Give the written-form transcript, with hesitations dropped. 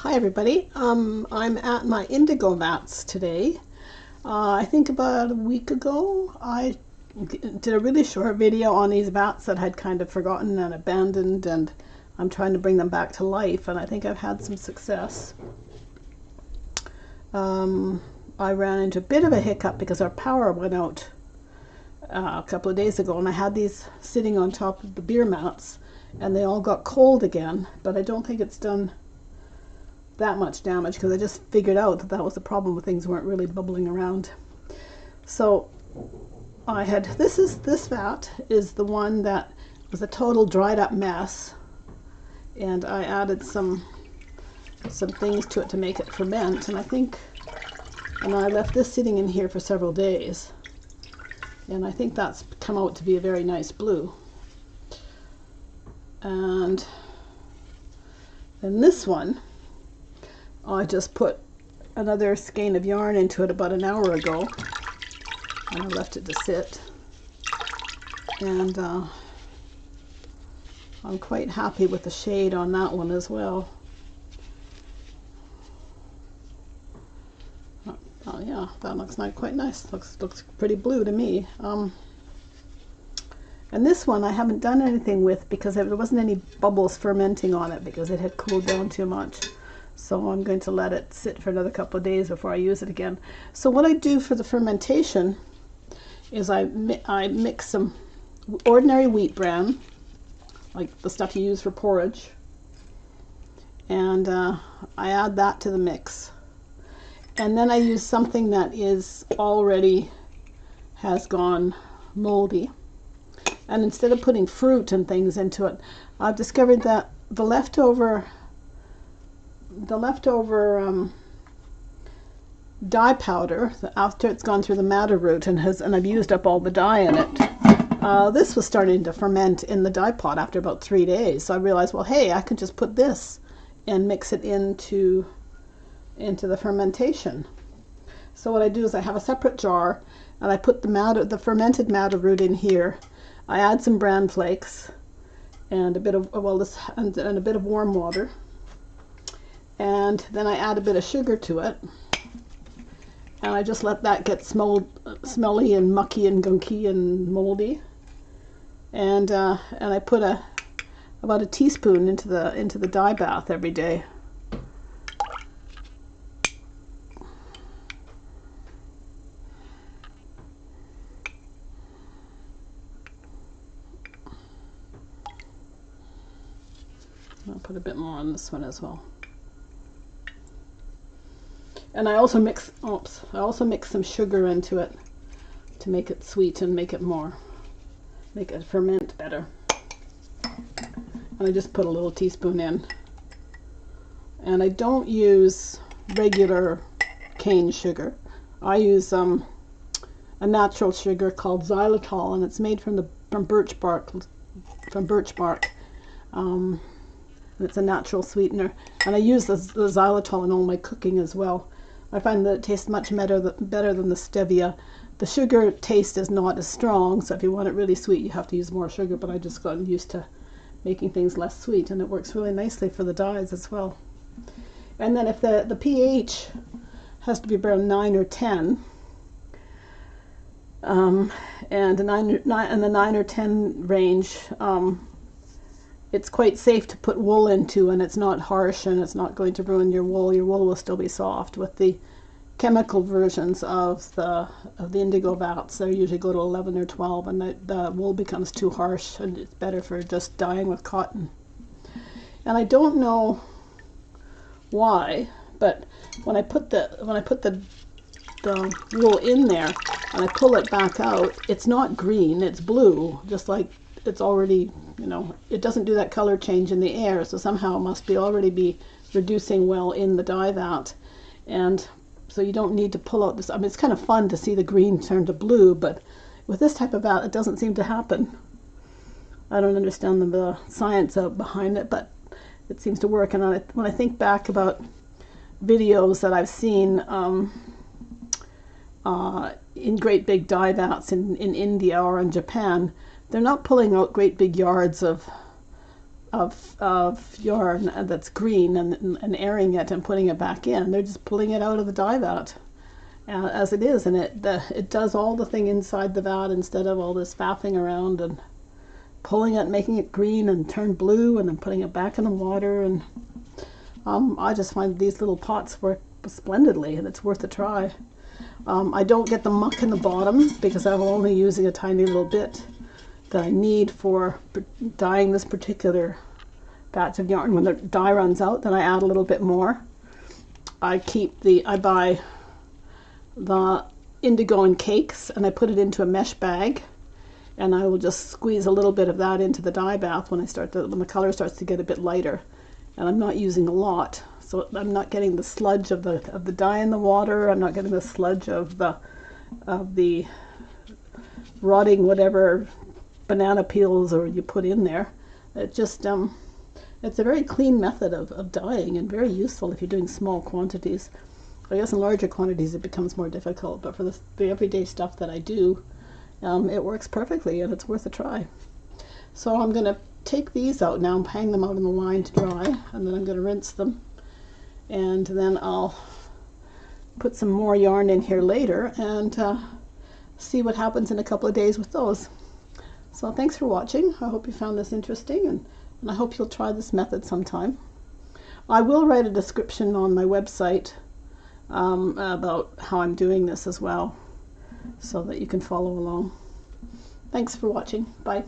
Hi everybody. I'm at my Indigo Vats today. I think about a week ago I did a really short video on these vats that I'd kind of forgotten and abandoned, and I'm trying to bring them back to life, and I think I've had some success. I ran into a bit of a hiccup because our power went out a couple of days ago, and I had these sitting on top of the beer mats and they all got cold again, but I don't think it's done that much damage because I just figured out that that was the problem with things weren't really bubbling around. So I had this vat is the one that was a total dried up mess, and I added some things to it to make it ferment, and I left this sitting in here for several days, and I think that's come out to be a very nice blue. And then this one, I just put another skein of yarn into it about an hour ago, and I left it to sit, and I'm quite happy with the shade on that one as well. Oh yeah, that looks quite nice. Looks pretty blue to me. And this one I haven't done anything with because there wasn't any bubbles fermenting on it because it had cooled down too much. So I'm going to let it sit for another couple of days before I use it again. So what I do for the fermentation is I mix some ordinary wheat bran, like the stuff you use for porridge, and I add that to the mix. And then I use something that is already has gone moldy. And instead of putting fruit and things into it, I've discovered that the leftover dye powder, after it's gone through the madder route and I've used up all the dye in it, this was starting to ferment in the dye pot after about 3 days. So I realized, well, hey, I could just put this and mix it into the fermentation. So what I do is I have a separate jar, and I put the fermented madder root in here. I add some bran flakes and a bit of and a bit of warm water, and then I add a bit of sugar to it, and I just let that get smelly and mucky and gunky and moldy, and I put about a teaspoon into the dye bath every day. I'll put a bit more on this one as well. And I also mix some sugar into it to make it sweet and make it ferment better. And I just put a little teaspoon in. And I don't use regular cane sugar. I use a natural sugar called Xylitol, and it's made from birch bark. It's a natural sweetener, and I use the xylitol in all my cooking as well. I find that it tastes much better than the stevia. The sugar taste is not as strong, so if you want it really sweet, you have to use more sugar, but I just gotten used to making things less sweet, and it works really nicely for the dyes as well. And then if the pH has to be around 9 or 10, and the 9 or 10 range, it's quite safe to put wool into, and it's not harsh, and it's not going to ruin your wool. Your wool will still be soft. With the chemical versions of the Indigo Vats, they usually go to 11 or 12, and the wool becomes too harsh, and it's better for just dyeing with cotton. And I don't know why, but when I put the wool in there and I pull it back out, it's not green, it's blue, just like it's already, it doesn't do that color change in the air, so somehow it must already be reducing well in the dye vat. And so you don't need to pull out this. I mean, it's kind of fun to see the green turn to blue, but with this type of vat, it doesn't seem to happen. I don't understand the science behind it, but it seems to work. And when I think back about videos that I've seen in great big dye vats in India or in Japan, they're not pulling out great big yards of of yarn that's green and airing it and putting it back in. They're just pulling it out of the dye vat as it is, and it does all the thing inside the vat instead of all this faffing around and pulling it, making it green and turn blue, and then putting it back in the water. And I just find these little pots work splendidly, and it's worth a try. I don't get the muck in the bottom because I'm only using a tiny little bit that I need for dyeing this particular batch of yarn. When the dye runs out, then I add a little bit more. I buy the indigo in cakes, and I put it into a mesh bag, and I will just squeeze a little bit of that into the dye bath when the color starts to get a bit lighter. And I'm not using a lot, so I'm not getting the sludge of the dye in the water. I'm not getting the sludge of the rotting whatever banana peels or you put in there. It just it's a very clean method of dyeing, and very useful if you're doing small quantities. I guess in larger quantities it becomes more difficult, but for the everyday stuff that I do, it works perfectly, and it's worth a try. So I'm going to take these out now and hang them out in the line to dry, and then I'm going to rinse them, and then I'll put some more yarn in here later and see what happens in a couple of days with those. So thanks for watching. I hope you found this interesting, and I hope you'll try this method sometime. I will write a description on my website about how I'm doing this as well, so that you can follow along. Thanks for watching. Bye.